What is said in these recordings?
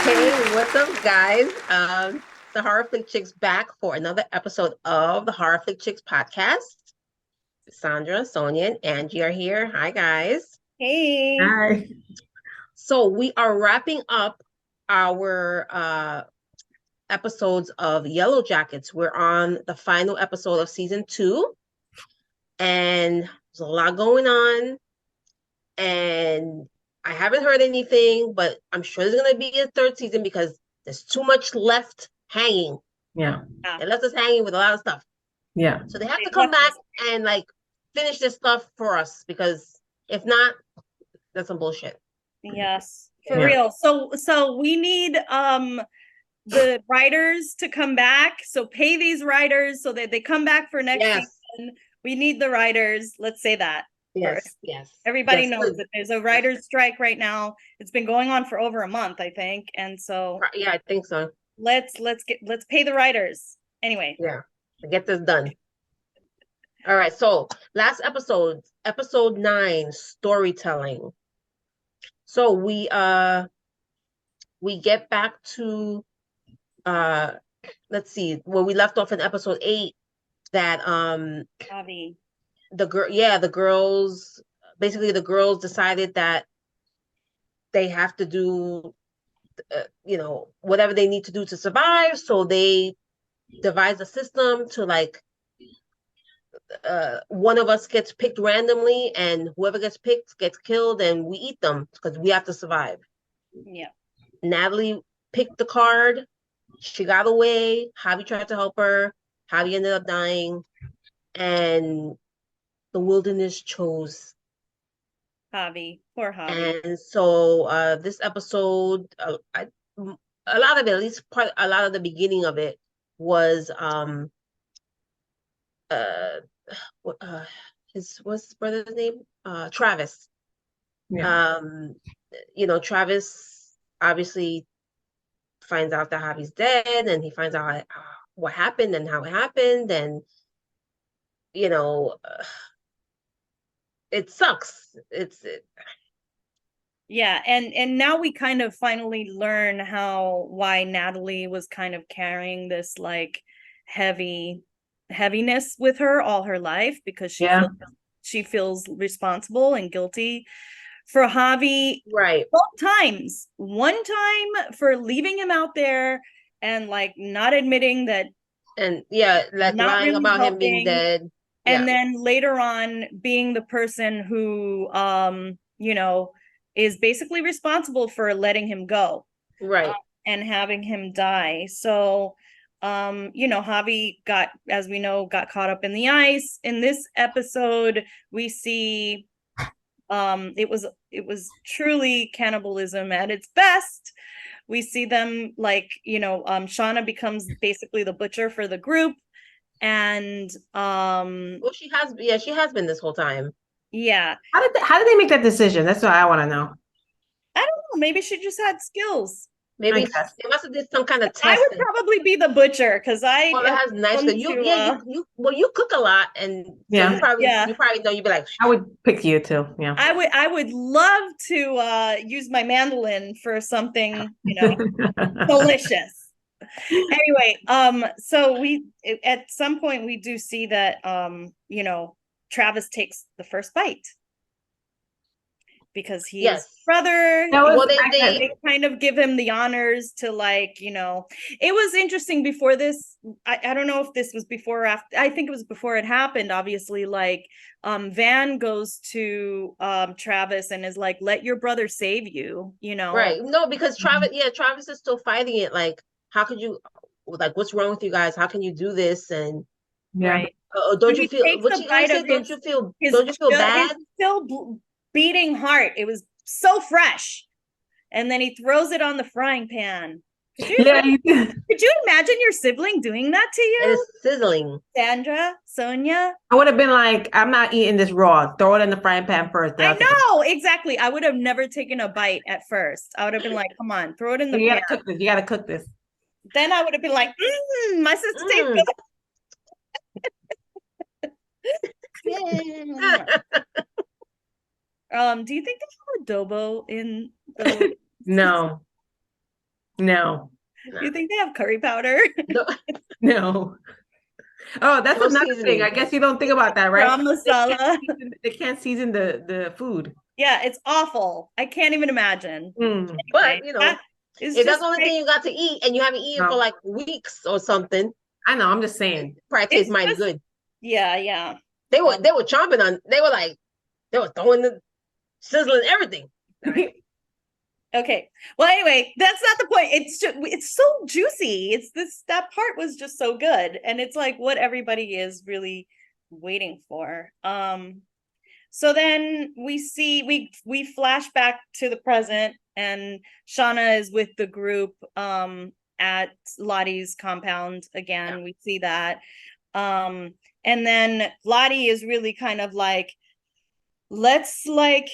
Hey, what's up, guys? The Horror Flick Chicks back for another episode of the Horror Flick Chicks podcast. Sandra, Sonia, and Angie are here. Hi, guys. Hey. Hi. So we are wrapping up our episodes of Yellowjackets. We're on the final episode of season 2, and there's a lot going on. And I haven't heard anything, but I'm sure there's gonna be a third season because there's too much left hanging. Yeah. They left us hanging with a lot of stuff. Yeah. So they have They to come left back us. and like finish this stuff for us because if not, that's some bullshit. Yes, for Yeah. real. So we need the writers to come back. So pay these writers so that they come back for next Yes, season. We need the writers. Let's say that yes, first. yes. Everybody Yes, knows that there's a writers strike right now. It's been going on for over a month, I think. And so yeah, I think so. let's pay the writers. Anyway. Yeah, to get this done. All right, so last episode 9, storytelling. So we get back to let's see where we left off in episode 8 that Javi. the girls basically the girls decided that they have to do whatever they need to do to survive, so they devised a system to like one of us gets picked randomly and whoever gets picked gets killed and we eat them because we have to survive. Yeah. Natalie picked the card. She got away. Javi tried to help her. Javi ended up dying. And the wilderness chose. Javi. Poor Javi. And so this episode, a lot of it, at least a lot of the beginning of it was uh, what's his brother's name? Travis. Yeah. Travis obviously finds out that Javi's dead, and he finds out what happened and how it happened, and you know, it sucks. Yeah, and now we kind of finally learn why Natalie was kind of carrying this like heaviness with her all her life because Yeah. she feels responsible and guilty for Javi Right. both times. One time for leaving him out there and like not admitting that, And yeah, like not lying really about him being helping, dead. Yeah. and then later on being the person who is basically responsible for letting him go Right. and having him die. So Javi got, as we know, got caught up in the ice. In this episode we see it was truly cannibalism at its best. We see them like Shauna becomes basically the butcher for the group. And Well, she has been this whole time. yeah, How did they make that decision? That's what I want to know. I don't know, maybe she just had skills. Maybe I guess. they must have did some kind of I would testing. probably be the butcher because I Well, that has nice. come You, to yeah, you cook a lot, and so Yeah. you probably know. You'd be like, I would pick you too. Yeah. I would love to use my mandolin for something delicious. Anyway, so at some point we do see that Travis takes the first bite because he's yes, brother. well, They kind of give him the honors to it was interesting before this. I don't know if this was before or after. I think it was before it happened, obviously. Like Van goes to Travis and is like, let your brother save you, right. No, because Travis is still fighting it. Like, how could you? Like, what's wrong with you guys? How can you do this? And Yeah. right. don't So you he feel? takes What a you guys bite say? of Don't you feel bad? his still beating heart. It was so fresh. And then he throws it on the frying pan. Yeah. Could you imagine your sibling doing that to And you? it's sizzling. Sandra, Sonia? I would have been like, I'm not eating this raw. Throw it in the frying pan first. I know, exactly. I would have never taken a bite at first. I would have been like, come on, throw it in the You pan. gotta cook this. You gotta cook this. Then I would have been like, my sister tastes good. Do you think they have adobo in the No. No, You think they have curry powder? No, no. Oh, that's no another thing. I seasoning. guess you don't think about that, right? Ram masala. They can't season the food. Yeah, it's awful. I can't even imagine. Mm, Anyway, But you know, that is if that's just the only like, thing you got to eat and you haven't eaten for no, like weeks or something, I know. I'm just it saying. probably tastes it's mighty just, good. yeah, yeah. They were chomping on. They were like they were throwing the sizzling everything. Okay. Well, anyway, that's not the point. It's so juicy. It's this that part was just so good, and it's like what everybody is really waiting for. So then we flash back to the present, and Shauna is with the group at Lottie's compound again. Yeah. We see that. And then Lottie is really kind of like, let's like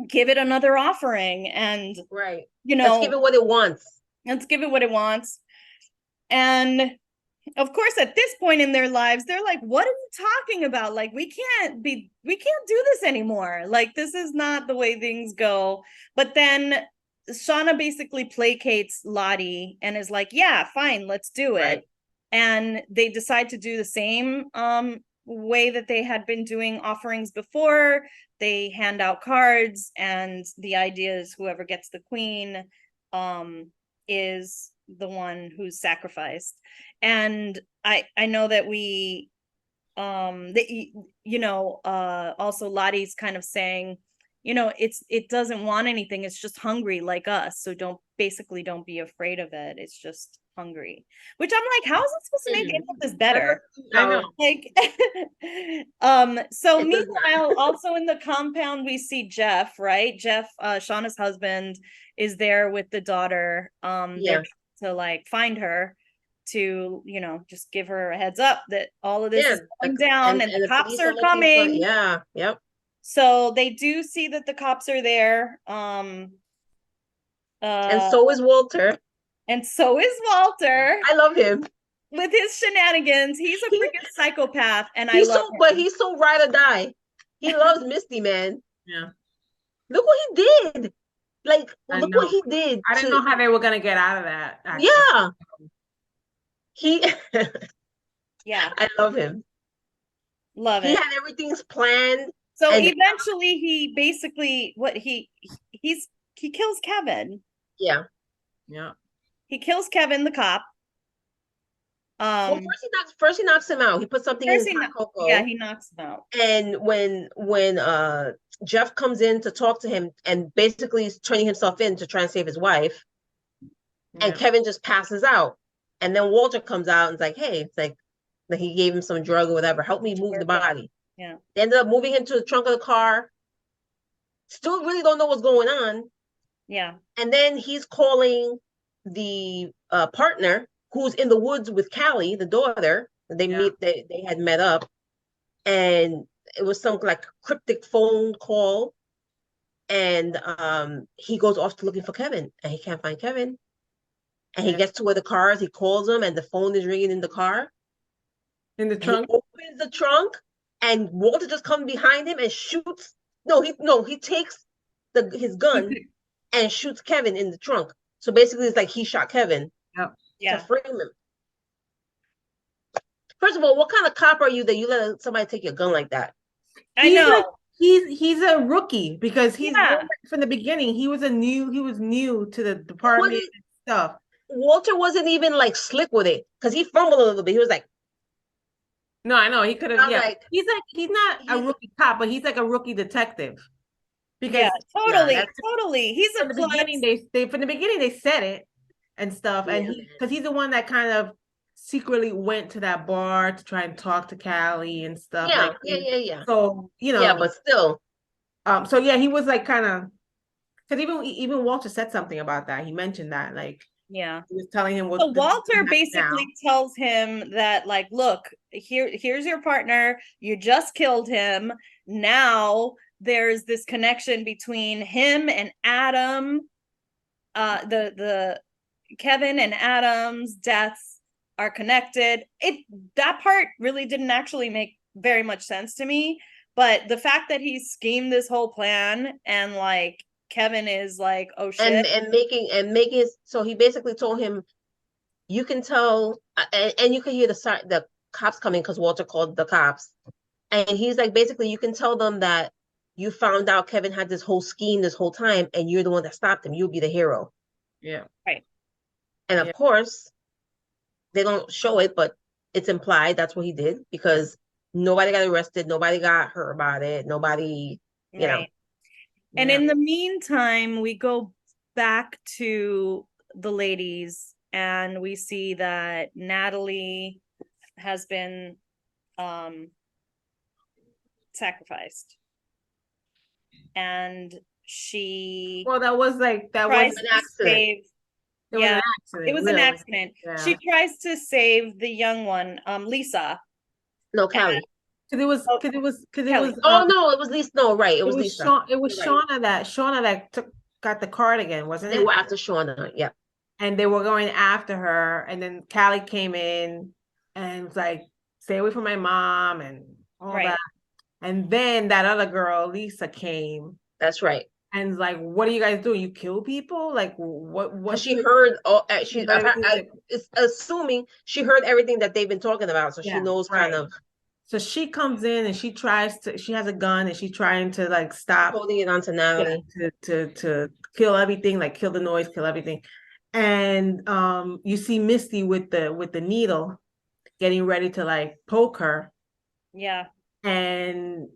give it another offering, and Right. you Let's give know, it what it wants. let's give it what it wants. And of course, at this point in their lives, they're like, what are you talking about? Like, we can't do this anymore. Like, this is not the way things go. But then Shauna basically placates Lottie and is like, yeah, fine, let's do it. Right. And they decide to do the same way that they had been doing offerings before. They hand out cards, and the idea is whoever gets the queen is the one who's sacrificed. And I know that we also Lottie's kind of saying, it doesn't want anything, it's just hungry like us, so don't be afraid of it, it's just hungry. Which I'm like, how is it supposed to make any of this better? I know. Like so meanwhile, also in the compound, we see Jeff, right? Jeff, Shauna's husband, is there with the daughter. Yeah. To like find her, to just give her a heads up that all of this is going down, and the cops are coming. Yeah. Yep. So they do see that the cops are there. And so is Walter. And so is Walter I love him. with his shenanigans. He's a freaking psychopath, and I He's love so, him. but he's so ride or die. He loves Misty, man. Yeah. Look what he did. Like, look what he did. I didn't know how they were gonna get out of that. Actually. Yeah. He Yeah. I love him. Love He it. had everything's planned. So and eventually he basically he kills Kevin. yeah. Yeah. He kills Kevin, the cop. Well, first he knocks him out. He puts something in his hot cocoa. Yeah, he knocks him out. And when Jeff comes in to talk to him and basically is turning himself in to try and save his wife, Yeah. and Kevin just passes out. And then Walter comes out and is like, hey, it's like he gave him some drug or whatever. Help me move the body. Yeah. They ended up moving him to the trunk of the car. Still really don't know what's going on. Yeah. And then he's calling the partner who's in the woods with Callie, the daughter. They had met up, and it was some like cryptic phone call. And he goes off to looking for Kevin, and he can't find Kevin. And he gets to where the car is. He calls him, and the phone is ringing in the car. In the trunk. He opens the trunk, and Walter just comes behind him and shoots. He takes his gun and shoots Kevin in the trunk. So basically, it's like he shot Kevin to frame him. First of all, what kind of cop are you that you let somebody take your gun like that? I know. He's a rookie because from the beginning. He was new to the department and stuff. Walter wasn't even like slick with it because he fumbled a little bit. He was like, no, I know he could have. Yeah, like, he's not a rookie cop, but he's like a rookie detective. Because totally. He's from the beginning. From the beginning they said it and stuff, and because he's the one that kind of secretly went to that bar to try and talk to Callie and stuff. Yeah. So but still. So yeah, he was like kind of, because even Walter said something about that. He mentioned that, like. Yeah. He was telling him what. So Walter basically tells him that, like, look, here's your partner. You just killed him. Now there's this connection between him and Adam. The Kevin and Adam's deaths are connected. That part really didn't actually make very much sense to me. But the fact that he schemed this whole plan and like Kevin is like, oh and shit. making it so he basically told him, you can tell, and you can hear the cops coming because Walter called the cops, and he's like, basically, you can tell them that you found out Kevin had this whole scheme this whole time, and you're the one that stopped him. You'll be the hero. Yeah. Right. And of Yeah. course, they don't show it, but it's implied that's what he did because nobody got arrested, nobody got hurt about it, nobody, you know. Right. And Yeah. in the meantime, we go back to the ladies and we see that Natalie has been sacrificed. And she Well, that was like that was tries An to accident. save. it was Yeah, an accident. it was an Really. accident. Yeah. She tries to save the young one, Lisa. No, Callie. Because it was Oh, Kelly. Oh no, it was Lisa. No, right, it was Lisa. It was You're right. Shauna that got the card again, wasn't They it? were after Shauna. Yeah. And they were going after her, and then Callie came in and was like, "Stay away from my mom," and all Right. that. And then that other girl, Lisa, came That's right. and was like, "What are you guys doing? You kill people? Like what? Because What's she the-" heard, She she, heard everything it's assuming she heard everything that they've been talking about, so she Yeah, knows right. kind of So she comes in and she has a gun and she's trying to like stop, holding it onto Natalie. to kill everything, like kill the noise, kill everything. And you see Misty with the needle getting ready to like poke her. Yeah. And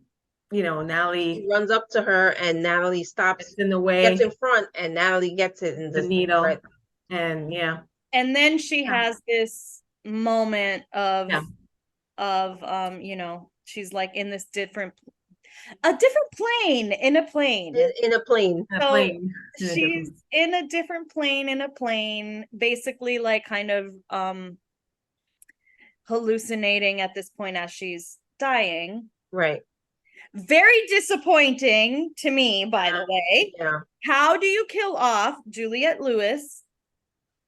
He Natalie runs up to her and Natalie stops, gets in the gets way, in front, and Natalie gets it and the just needle. right. And yeah. And then she Yeah. has this moment of Yeah. she's like in this a different plane in a plane. In a plane. In a So plane. she's in a different plane in a plane, basically like kind of hallucinating at this point as she's dying. Right. Very disappointing to me, by the way. Yeah. How do you kill off Juliette Lewis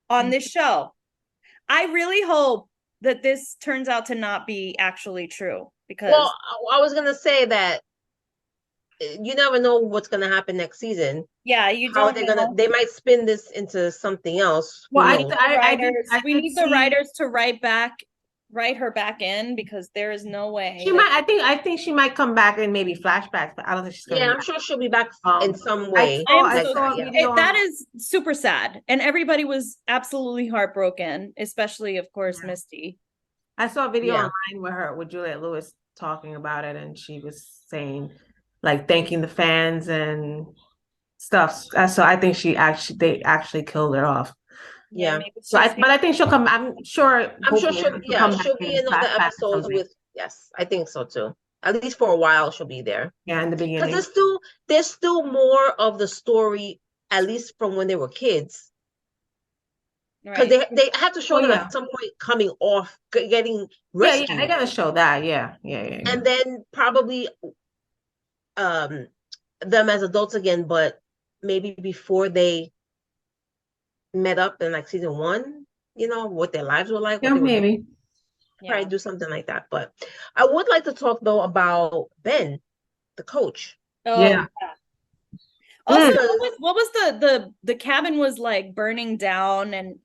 on this show? I really hope that this turns out to not be actually true, because Well, I was gonna say that you never know what's gonna happen next season. yeah, you How are don't they know. gonna? They might spin this into something else. Who Well, knows? We need the see- writers to write her back in, because there is no way She that- might. I think she might come back in maybe flashbacks, but I don't think she's coming Yeah, I'm back. sure she'll be back in some I way. saw- I'm I so- saw a video that on- is super sad, and everybody was absolutely heartbroken, especially of course Yeah. Misty. I saw a video Yeah. online with Juliette Lewis talking about it, and she was saying, like, thanking the fans and stuff. So I think they actually killed her off. Yeah. maybe So she's- but I think she'll come. I'm sure. I'm sure hopefully she'll come back she'll be in other flashbacks or episodes something. with, yes, I think so too. At least for a while she'll be there. Yeah, in the Because beginning. there's still more of the story, at least from when they were kids. Because right. they have to show Oh, them yeah. at some point coming off, getting Yeah, rescued. they gotta show that. Yeah. And then probably them as adults again, but maybe before they met up in like season 1, what their lives were like, what Yeah, they were doing. maybe. Probably do something like that. But I would like to talk though about Ben, the coach. Oh, Yeah. Also, Because- what was the cabin was like burning down, and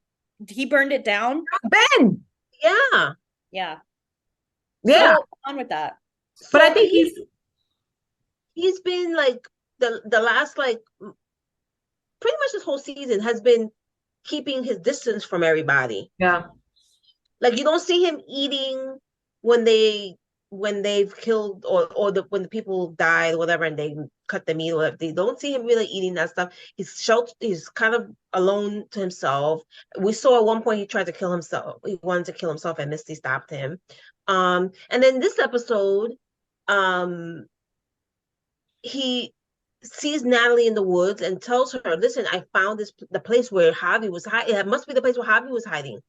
he burned it down? Ben. Yeah. Yeah. Yeah. So on with that. But I So think he's been like the last, like, pretty much this whole season has been keeping his distance from everybody. yeah. Like, you don't see him eating when they've killed or when the people died or whatever, and they cut the meat or whatever. They don't see him really eating that stuff. He's kind of alone to himself. We saw at one point he tried to kill himself. He wanted to kill himself, and Misty stopped him. And then this episode, he sees Natalie in the woods and tells her, "Listen, I found the place where Javi was hiding. It must be the place where Javi was hiding.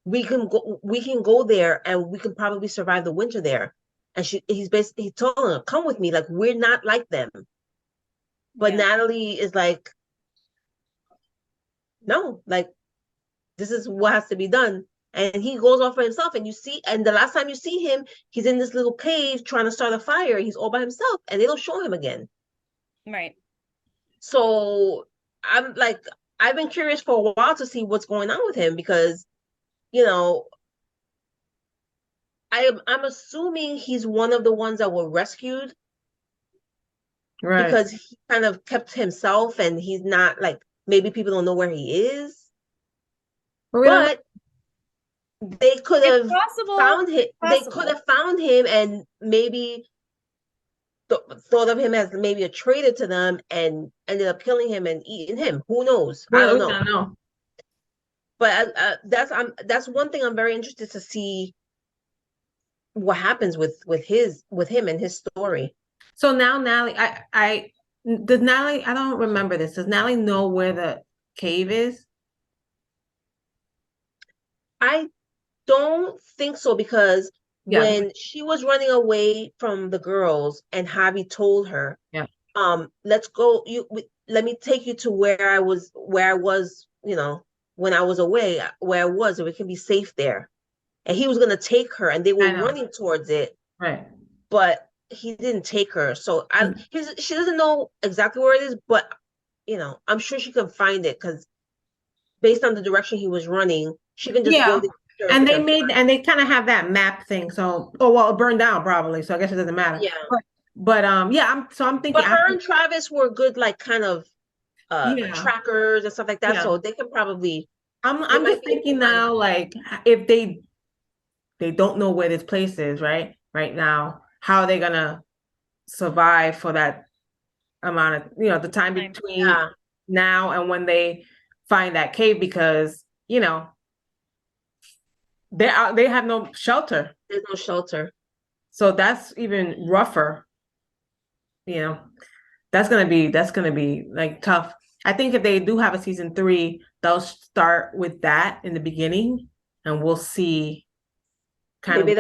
We can go there, and we can probably survive the winter there." And he told her, "Come with me. Like, we're not like them." But Yeah. Natalie is like, "No, like, this is what has to be done." And he goes off for himself. And the last time you see him, he's in this little cave trying to start a fire. He's all by himself, and they don't show him again. Right. So I'm like, I've been curious for a while to see what's going on with him because, you know, I'm assuming he's one of the ones that were rescued Right. because he kind of kept himself and he's not like maybe people don't know where he is, But we don't know. but they could It's have possible. found him. They could Possible. have found him and maybe thought of him as maybe a traitor to them and ended up killing him and eating him. Who knows? I don't We know. don't know. But that's one thing I'm very interested to see what happens with him and his story. So now Natalie, I does Natalie, I don't remember this. Does Natalie know where the cave is? I don't think so because Yeah, when she was running away from the girls and Javi told her, yeah, let's go, let me take you to where I was, when I was away, where I was, and we can be safe there. And he was gonna take her and they I were know. running towards it, Right. but he didn't take her. So she doesn't know exactly where it is, but I'm sure she can find it because based on the direction he was running, she can just go Yeah. there And and they kind of have that map thing. So, oh well, it burned down probably. So I guess it doesn't matter. yeah. But yeah, I'm thinking But her after and Travis were good, like kind of yeah, trackers and stuff like that. yeah. So they can probably they I'm might just be able to thinking find now, it. like if they don't know where this place is, right now, how are they gonna survive for that amount of, the time Time. between Yeah, now and when they find that cave because, they have no shelter. there's no shelter. So that's even rougher, you know. That's gonna be like tough. I think if they do have a season three, they'll start with that in the beginning and we'll see kind of Maybe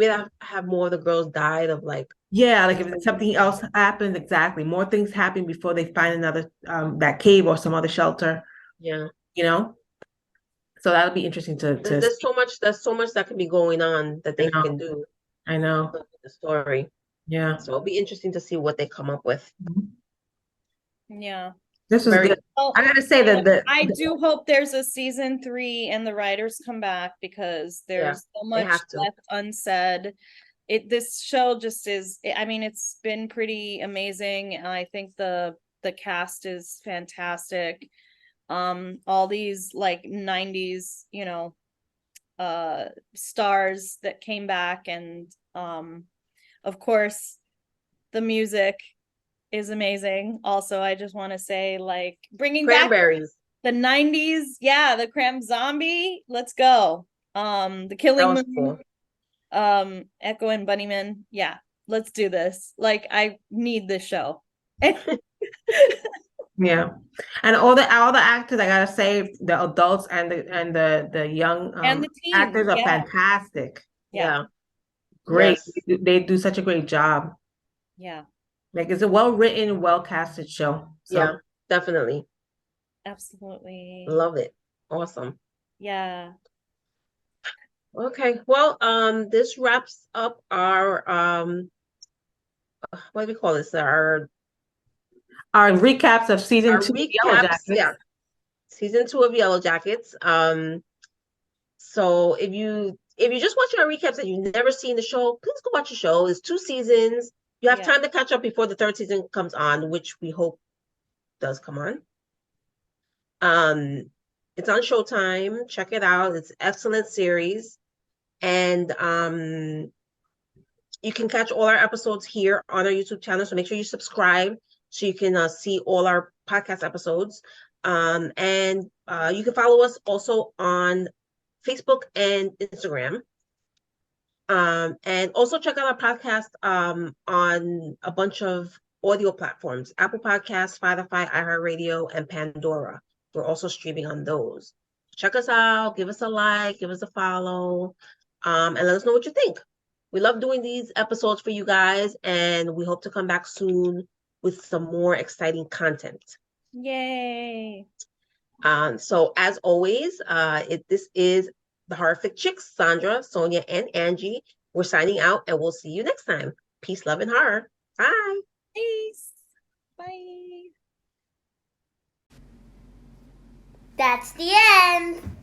they'll have more of the girls died of like yeah, like if something injuries. else happens, exactly. More things happen before they find another that cave or some other shelter, Yeah. you know. So that'll be interesting to There's see. so much that can be going on that I they know, can do I know. with the story. Yeah. So it'll be interesting to see what they come up with. Yeah. This was good. Very I Well, gotta say that I do hope there's a season 3 and the writers come back because yeah, there's so they much have to. left unsaid. This show just is, I mean, it's been pretty amazing. And I think the cast is fantastic. All these like 90s, stars that came back, and of course the music is amazing. Also, I just want to say, like, bringing back Cranberries. the 90s, yeah, the Cram Zombie, let's go. The That Killing was Moon, cool. Echo and Bunnyman, yeah, let's do this. Like, I need this show. yeah. And all the actors, I gotta say, the adults and the young And the teens, actors are yeah, fantastic. yeah, Yeah. Great. Yes. They do such a great job. yeah, Like it's a well written, well casted show. Yeah. So Definitely. absolutely, Love it. Awesome. yeah. Okay. Well, this wraps up our what do we call this? our recaps of season Our 2 of Yellow recaps. Yeah. Jackets. Season 2 of Yellowjackets. So if you just watch our recaps and you've never seen the show, please go watch the show. It's 2 seasons. You have Yeah. time to catch up before the third season comes on, which we hope does come on. It's on Showtime. Check it out. It's an excellent series. And you can catch all our episodes here on our YouTube channel. So make sure you subscribe so you can see all our podcast episodes. And you can follow us also on Facebook and Instagram. And also check out our podcast on a bunch of audio platforms: Apple Podcasts, Spotify, iHeartRadio, and Pandora. We're also streaming on those. Check us out, give us a like, give us a follow, and let us know what you think. We love doing these episodes for you guys, and we hope to come back soon with some more exciting content. Yay. So as always, this is the Horrific Chicks, Sandra, Sonia, and Angie. We're signing out, and we'll see you next time. Peace, love, and horror. Bye. Peace. Bye. That's the end.